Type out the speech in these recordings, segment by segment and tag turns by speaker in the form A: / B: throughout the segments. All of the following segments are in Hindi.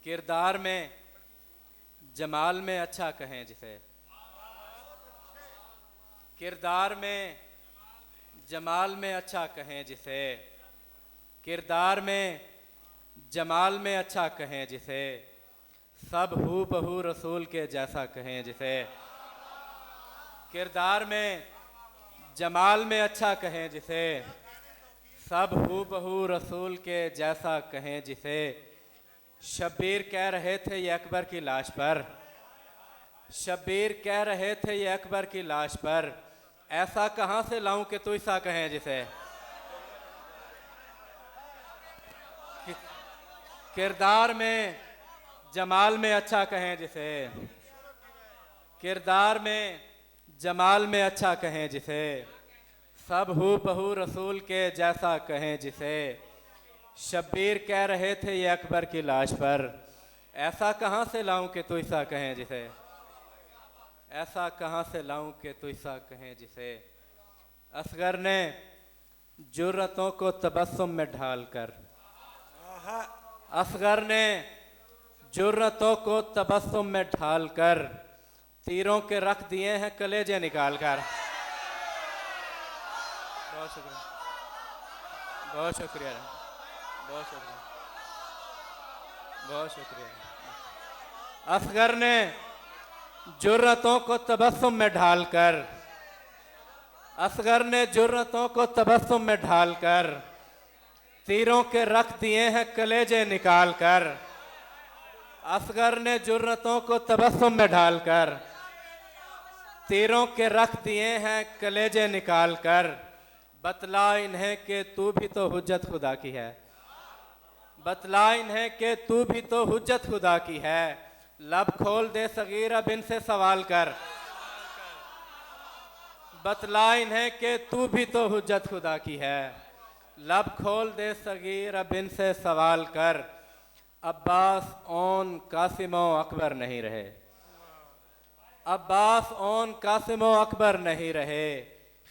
A: किरदार में जमाल में अच्छा कहें जिसे, किरदार में जमाल में अच्छा कहें जिसे, किरदार में जमाल में अच्छा कहें जिसे, सब हू बहू रसूल के जैसा कहें जिसे। किरदार में जमाल में अच्छा कहें जिसे, सब हू बहू रसूल के जैसा कहें जिसे। शब्बीर कह रहे थे ये अकबर की लाश पर, शब्बीर कह रहे थे ये अकबर की लाश पर, ऐसा कहाँ से लाऊं कि तू ऐसा कहें जिसे। किरदार में जमाल में अच्छा कहें जिसे, किरदार में जमाल में अच्छा कहें जिसे, सब हू बहू रसूल के जैसा कहें जिसे। शब्बीर कह रहे थे ये अकबर की लाश पर, ऐसा कहाँ से लाऊं कि तू ऐसा कहें जिसे, ऐसा कहाँ से लाऊं कि तू ऐसा कहें जिसे। असगर ने जुर्रतों को तबस्सुम में ढालकर, असगर ने जुर्रतों को तबस्सुम में ढालकर, तीरों के रख दिए हैं कलेजे निकाल कर। बहुत शुक्रिया, बहुत शुक्रिया, बहुत शुक्रिया, बहुत शुक्रिया। असगर ने जुर्रतों को तबस्सुम में ढालकर, असगर ने जुर्रतों को तबस्सुम में ढालकर, तीरों के रख दिए हैं कलेजे निकाल कर। असगर ने जुर्रतों को तबस्सुम में ढालकर, तीरों के रख दिए हैं कलेजे निकाल कर। बतला इन्हें कि तू भी तो हुज्जत खुदा की है, बतला इन्हें कि तू भी तो हुज्जत खुदा की है। लब खोल दे सगीर अब इनसे सवाल कर, बतला इन्हें कि तू भी तो हुज्जत खुदा की है। लब खोल दे सगीर अब इनसे सवाल कर। अब्बास ओन कासिमो अकबर नहीं रहे, अब्बास ओन कासिमो अकबर नहीं रहे।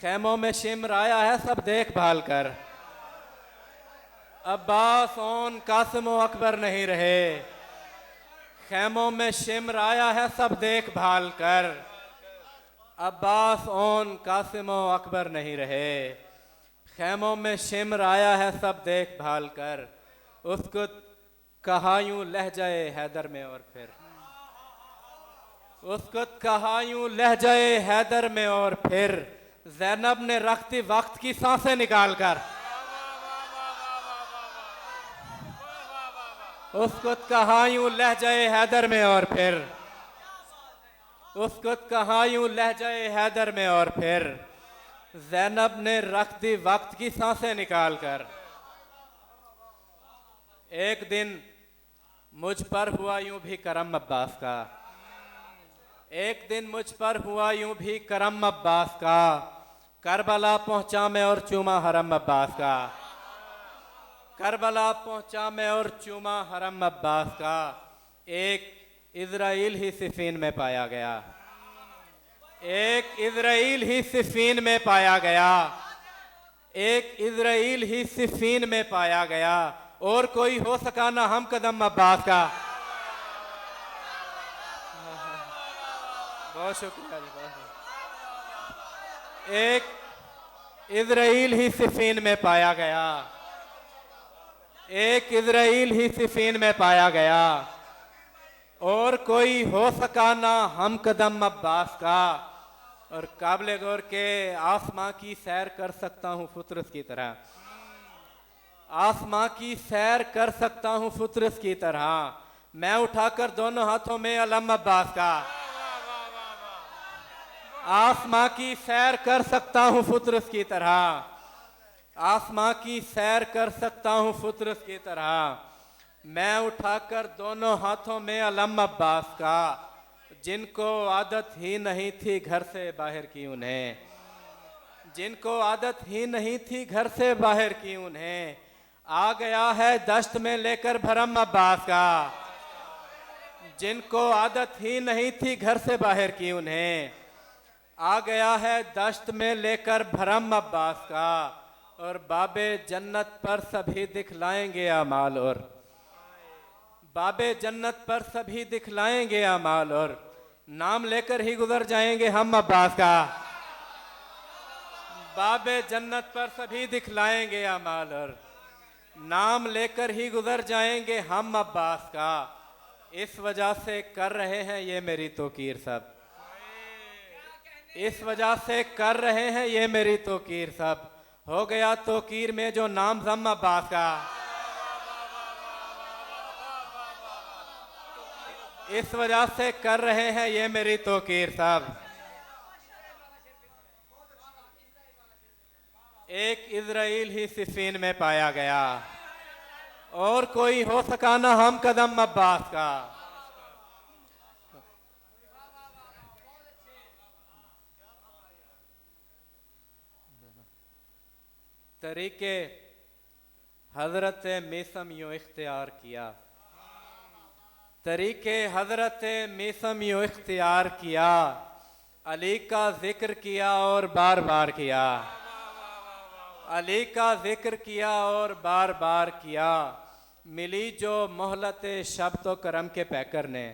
A: खैमों में शिमर आया है सब देखभाल कर, अब्बास ओन कासिमो अकबर नहीं रहे। खैमों में शिमर आया है सब देखभाल कर, अब्बास ओन कासिमो अकबर नहीं रहे। खैमों में शिमर आया है सब देखभाल कर। उसको कहा यूं लहजाए हैदर में और फिर, उसको कहा यूं लहजाए हैदर में और फिर, ज़ैनब ने रख दी वक्त की सांसें निकाल कर। उसको कहा यूं लहजाए हैदर में और फिर, उसको कहा यूं लहजाए हैदर में और फिर, ज़ैनब ने रख दी वक्त की सांसें निकाल कर। एक दिन मुझ पर हुआ यूं भी करम अब्बास का, एक दिन मुझ पर हुआ यूं भी करम अब्बास का। करबला पहुंचा मैं और चूमा हरम अब्बास का, करबला पहुंचा मैं और चूमा हरम अब्बास का। एक इज़राइल ही सिफीन में पाया गया, एक इज़राइल ही सिफीन में पाया गया, एक इज़राइल ही सिफीन में पाया गया। और कोई हो सका ना हम कदम अब्बास का। बहुत शुक्रिया जी, बहुत। एक इज़राइल ही सिफीन में पाया गया, एक इज़राइल ही सिफीन में पाया गया। और कोई हो सका ना हम कदम अब्बास का। और काबिल गौर के आसमां की सैर कर सकता हूँ फुतरस की तरह, आसमां की सैर कर सकता हूँ फुतरस की तरह। मैं उठाकर दोनों हाथों में अलम अब्बास का, आसमां की सैर कर सकता हूँ फुतरस की तरह, आसमां की सैर कर सकता हूँ फुतरस की तरह। मैं उठाकर दोनों हाथों में अलम अब्बास का, जिनको आदत ही नहीं थी घर से बाहर की उन्हें, जिनको आदत ही नहीं थी घर से बाहर की उन्हें। आ गया है दश्त में लेकर भरम अब्बास का, जिनको आदत ही नहीं थी घर से बाहर की उन्हें। आ गया है दश्त में लेकर भरम अब्बास का। और बाबे जन्नत पर सभी दिखलाएंगे अमाल, और बाबे जन्नत पर सभी दिखलाएंगे अमाल और नाम लेकर ही गुजर जाएंगे हम अब्बास का। बाबे जन्नत पर सभी दिखलाएंगे अमाल और नाम लेकर ही गुजर जाएंगे हम अब्बास का। इस वजह से कर रहे हैं ये मेरी तौकीर सब, इस वजह से कर रहे हैं ये मेरी तौकीर सब। हो गया तौकीर में जो नाम जम अब्बास का, इस वजह से कर रहे हैं ये मेरी तौकीर सब। एक इज़राइल ही सिफीन में पाया गया और कोई हो सका ना हम कदम अब्बास का। तरीके हजरत मीसम यूं इख्तियार किया, तरीके हजरत मीसम यूं इख्तियार किया, अली का जिक्र किया और बार बार किया, अली का जिक्र किया और बार बार किया। मिली जो मोहलत शब तो करम के पैकर ने,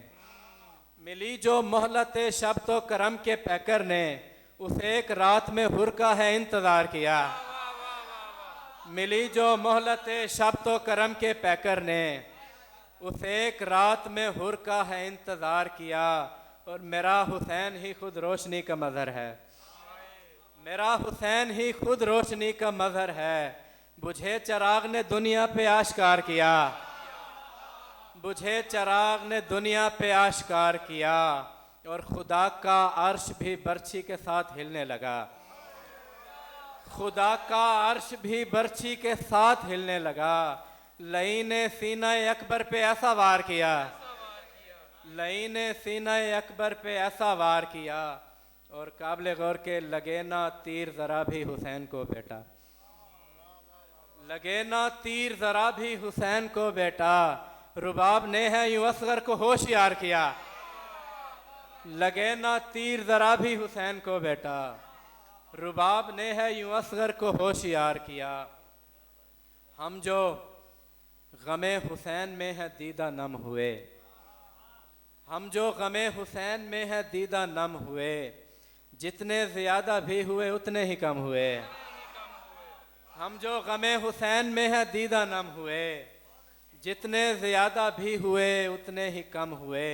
A: मिली जो मोहलत शब तो करम के पैकर ने, उसे एक रात में हुर का है इंतज़ार किया। मिली जो मोहलत शब तो करम के पैकर ने, उसे एक रात में हुर का है इंतज़ार किया। और मेरा हुसैन ही खुद रोशनी का मज़हर है, मेरा हुसैन ही खुद रोशनी का मज़हर है। बुझे चिराग ने दुनिया पे आश्कार किया, बुझे चिराग ने दुनिया पे आश्कार किया। और खुदा का अर्श भी बर्छी के साथ हिलने लगा, खुदा का अर्श भी बर्छी के साथ हिलने लगा। लई ने सीना अकबर पे ऐसा वार किया, लई ने सीना अकबर पे ऐसा वार किया। और काबिल गौर के लगे ना तीर ज़रा भी हुसैन को बेटा, लगे ना तीर ज़रा भी हुसैन को बेटा। रुबाब ने है यूं असगर को होशियार किया, लगे ना तीर ज़रा भी हुसैन को बेटा। रुबाब ने है यूं असगर को होशियार किया। हम जो गमे हुसैन में है दीदा नम हुए, हम जो गमे हुसैन में है दीदा नम हुए। जितने ज़्यादा भी हुए उतने ही कम हुए, हम जो गमे हुसैन में है दीदा नम हुए। जितने ज़्यादा भी हुए उतने ही कम हुए।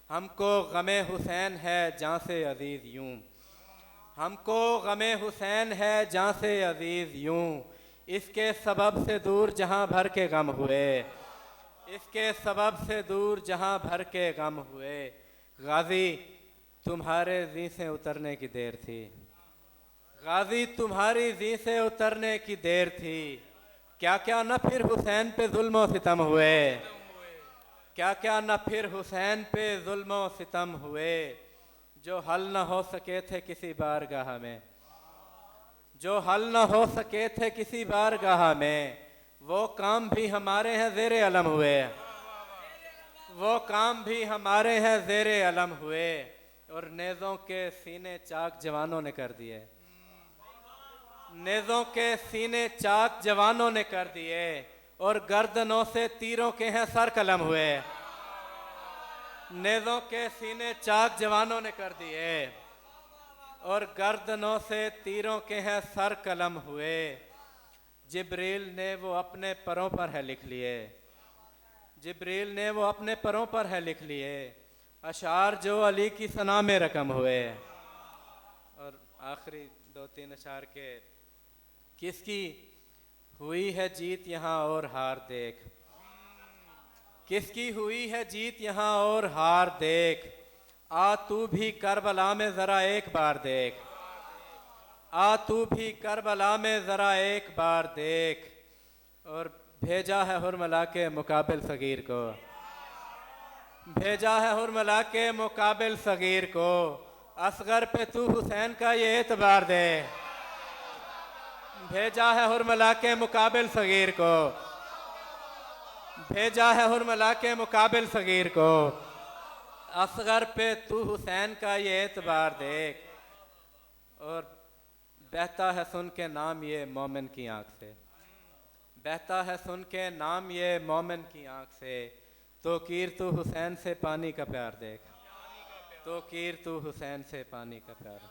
A: हमको गमे हुसैन है जान से अजीज़ यूं, हमको गमे हुसैन है जान से अजीज़ यूं। इसके सबब से दूर जहां भर के गम हुए, इसके सबब से दूर जहां भर के गम हुए। गाजी तुम्हारे जी से उतरने की देर थी, गाजी तुम्हारी जी से उतरने की देर थी। क्या क्या न फिर हुसैन पे जुल्म व सितम हुए, क्या क्या न फिर हुसैन पे जुल्म व सितम हुए। जो हल न हो सके थे किसी बारगाह में, जो हल न हो सके थे किसी बारगाह में, वो काम भी हमारे हैं ज़ेरे अलम हुए, वो काम भी हमारे हैं ज़ेरे अलम हुए। और नेज़ों के सीने चाक जवानों ने कर दिए, नेज़ों के सीने चाक जवानों ने कर दिए। और गर्दनों से तीरों के हैं सर कलम हुए, नेज़ों के सीने चाक जवानों ने कर दिए। और गर्दनों से तीरों के हैं सर कलम हुए। जिब्रील ने वो अपने परों पर है लिख लिए, जिब्रील ने वो अपने परों पर है लिख लिए। अशार जो अली की सना में रकम हुए। और आखिरी दो तीन अशार के, किसकी हुई है जीत यहाँ और हार देख, किसकी हुई है जीत यहाँ और हार देख। आ तू भी करबला में ज़रा एक बार देख, आ तू भी करबला में ज़रा एक बार देख। और भेजा है हुरमला के मुकाबिल सगीर को, भेजा है हुरमला के मुकाबिल सगीर को। असगर पे तू हुसैन का ये एतबार दे, भेजा है हुरमला के मुकाबिल सगीर को, भेजा है हुरमला के मुकाबिल सगीर को। असगर पे तू हुसैन का ये एतबार देख। और बहता है सुन के नाम ये मोमिन की आँख से, बहता है सुन के नाम ये मोमिन की आँख से। तो कीर तू हुसैन से पानी का प्यार देख, तो कीर तू हुसैन से पानी का प्यार।